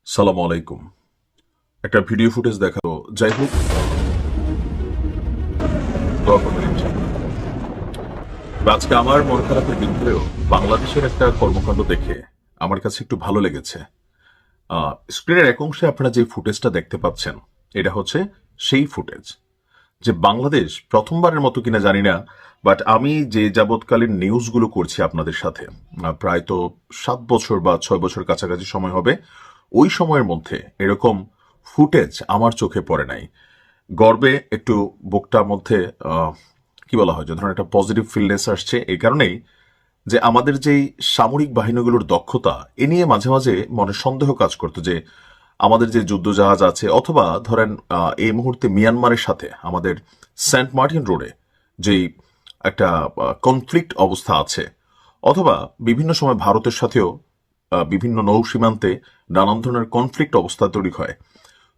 সালাম আলাইকুম। একটা ভিডিও ফুটেজ দেখালো, যাই হোক, দোয়া করবেন ইনশাআল্লাহ। আজকে আমার মন খারাপের ভিতরেও বাংলাদেশের একটা কর্মকাণ্ড দেখে আমার কাছে একটু ভালো লেগেছে। স্ক্রিনের এক অংশে আপনারা যে ফুটেজটা দেখতে পাচ্ছেন, এটা হচ্ছে সেই ফুটেজ যে বাংলাদেশ প্রথমবারের মতো কিনা জানি না, বাট আমি যে যাবৎকালীন নিউজগুলো করছি আপনাদের সাথে, প্রায় তো 7 বছর বা 6 বছর কাছাকাছি সময় হবে, ওই সময়ের মধ্যে এরকম ফুটেজ আমার চোখে পড়ে নাই। গর্বে একটু বুকটার মধ্যে কি বলা হয়, যে ধরনের একটা পজিটিভ ফিলনেস আসছে, এই কারণেই যে আমাদের যেই সামরিক বাহিনীগুলোর দক্ষতা এ নিয়ে মাঝে মাঝে মনে সন্দেহ কাজ করতো যে আমাদের যে যুদ্ধ জাহাজ আছে, অথবা ধরেন এই মুহূর্তে মিয়ানমারের সাথে আমাদের সেন্ট মার্টিন রোডে যেই একটা কনফ্লিক্ট অবস্থা আছে, অথবা বিভিন্ন সময় ভারতের সাথেও বিভিন্ন নৌ সীমান্তে নানান ধরনের কনফ্লিক্ট অবস্থা তৈরি হয়।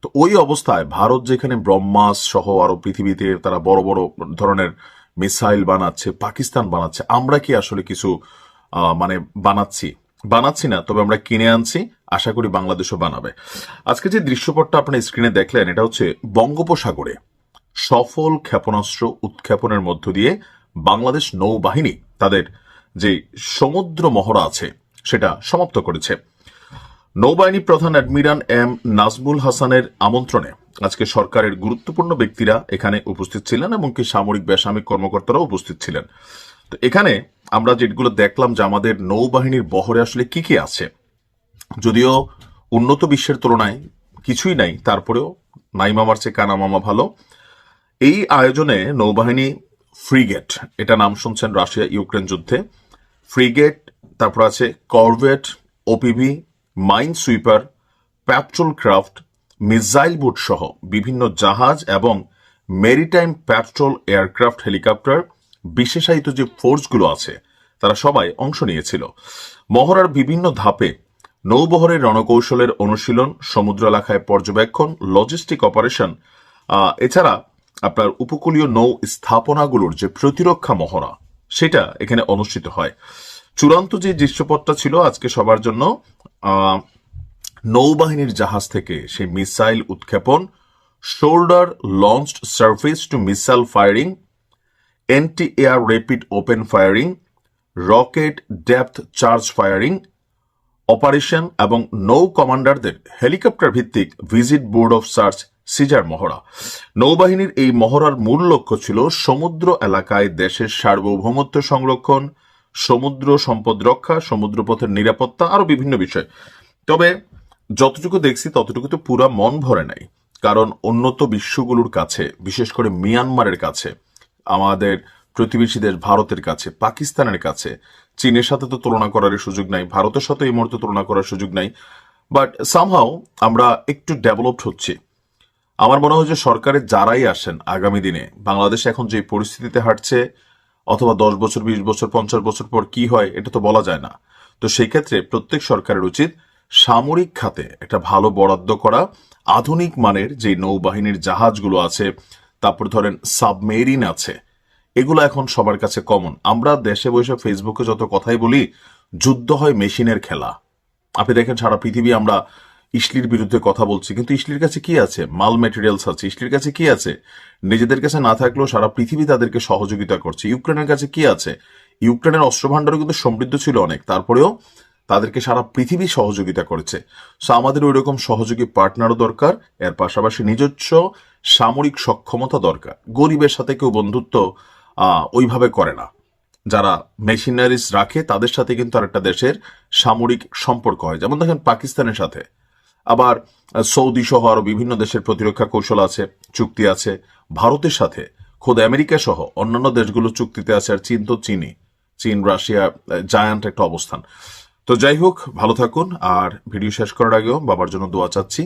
তো ওই অবস্থায় ভারত যেখানে ব্রহ্মাস সহ আরো পৃথিবীতে তারা বড় বড় ধরনের মিসাইল বানাচ্ছে, পাকিস্তান বানাচ্ছে, আমরা কি আসলে কিছু মানে বানাচ্ছি না, তবে আমরা কিনে আনছি, আশা করি বাংলাদেশও বানাবে। আজকে যে দৃশ্যপটটা আপনার স্ক্রিনে দেখলেন, এটা হচ্ছে বঙ্গোপসাগরে সফল ক্ষেপণাস্ত্র উৎক্ষেপণের মধ্য দিয়ে বাংলাদেশ নৌবাহিনী তাদের যে সমুদ্র মহড়া আছে সেটা সমাপ্ত করেছে। নৌবাহিনী প্রধান অ্যাডমিরাল এম নাজমুল হাসানের আমন্ত্রণে আজকে সরকারের গুরুত্বপূর্ণ ব্যক্তিরা এখানে উপস্থিত ছিলেন, এমনকি সামরিক বেসামরিক কর্মকর্তারাও উপস্থিত ছিলেন। তো এখানে আমরা যেগুলো দেখলাম যে আমাদের নৌবাহিনীর বহরে আসলে কি কি আছে, যদিও উন্নত বিশ্বের তুলনায় কিছুই নাই, তারপরেও নাই মামার চেয়ে কানা মামা ভালো। এই আয়োজনে নৌবাহিনী ফ্রিগেট, এটা নাম শুনছেন রাশিয়া ইউক্রেন যুদ্ধে, ফ্রিগেট, তারপর আছে corvette, OPV, mine sweeper, patrol craft, missile boat সহ বিভিন্ন জাহাজ এবং মেরিটাইম প্যাট্রোল এয়ারক্রাফট, হেলিকপ্টার, বিশেষায়িত যে ফোর্সগুলো আছে তারা সবাই অংশ নিয়েছিল। মহড়ার বিভিন্ন ধাপে নৌবহরের রণকৌশলের অনুশীলন, সমুদ্র এলাকায় পর্যবেক্ষণ, লজিস্টিক অপারেশন, এছাড়া আপনার উপকূলীয় নৌ স্থাপনাগুলোর যে প্রতিরক্ষা মহড়া সেটা এখানে অনুষ্ঠিত হয়। চূড়ান্ত যে দৃশ্যপটটা ছিল আজকে সবার জন্য, নৌবাহিনীর জাহাজ থেকে সেই মিসাইল উৎক্ষেপণ, shoulder launched surface two missile firing, anti air rapid open firing, rocket depth charge firing operation এবং নৌ কমান্ডারদের হেলিকপ্টার ভিত্তিক visit board of search caesar মহড়া। নৌবাহিনীর এই মহড়ার মূল লক্ষ্য ছিল সমুদ্র এলাকায় দেশের সার্বভৌমত্ব সংরক্ষণ, সমুদ্র সম্পদ রক্ষা, সমুদ্রপথের নিরাপত্তা, আরো বিভিন্ন বিষয়। তবে যতটুকু দেখছি ততটুকু তো পুরা মন ভরে নাই, কারণ উন্নত বিশ্বগুলোর কাছে, বিশেষ করে মিয়ানমারের কাছে, আমাদের প্রতিবেশী দেশ ভারতের কাছে, পাকিস্তানের কাছে, চীনের সাথে তো তুলনা করার সুযোগ নাই, ভারতের সাথে এই মুহূর্তে তুলনা করার সুযোগ নাই, বাট সামহাও আমরা একটু ডেভেলপড হচ্ছি। আমার মনে হয় যে সরকারের যারাই আসেন আগামী দিনে, বাংলাদেশ এখন যে পরিস্থিতিতে হাঁটছে, অথবা 10 বছর 20 বছর 50 বছর পর কি হয় এটা তো বলা যায় না। তো সেই ক্ষেত্রে প্রত্যেক সরকারের উচিত সামরিক খাতে একটা ভালো বরাদ্দ করা, আধুনিক মানের যে নৌবাহিনীর জাহাজগুলো আছে, তারপর ধরেন সাবমেরিন আছে, এগুলো এখন সবার কাছে কমন। আমরা দেশে বসে ফেসবুকে যত কথাই বলি, যুদ্ধ হয় মেশিনের খেলা। আপনি দেখেন সারা পৃথিবী আমরা ইসলির বিরুদ্ধে কথা বলছি, কিন্তু ইসলির কাছে কি আছে? মাল মেটেরিয়ালস আছে। ইসলির কাছে কি আছে? নিজেদের কাছে না থাকলেও সারা পৃথিবী তাদেরকে সহযোগিতা করছে। ইউক্রেনের কাছে কি আছে? ইউক্রেনের অস্ত্র ভান্ডারও কিন্তু সমৃদ্ধ ছিল অনেক, তারপরেও তাদেরকে সারা পৃথিবী সহযোগিতা করেছে। সো আমাদের ওই রকম সহযোগী পার্টনারও দরকার, এর পাশাপাশি নিজস্ব সামরিক সক্ষমতা দরকার। গরিবের সাথে কেউ বন্ধুত্ব ওইভাবে করে না। যারা মেশিনারিজ রাখে তাদের সাথে কিন্তু আরেকটা দেশের সামরিক সম্পর্ক হয়, যেমন দেখেন পাকিস্তানের সাথে, আবার সৌদি সহ আরো বিভিন্ন দেশের প্রতিরক্ষা কৌশল আছে, চুক্তি আছে। ভারতের সাথে খোদ আমেরিকা সহ অন্যান্য দেশগুলো চুক্তিতে আছে, আর চীন তো চীন রাশিয়া জায়ান্ট একটা অবস্থান। তো যাই হোক, ভালো থাকুন, আর ভিডিও শেষ করার আগেও বাবার জন্য দোয়া চাচ্ছি।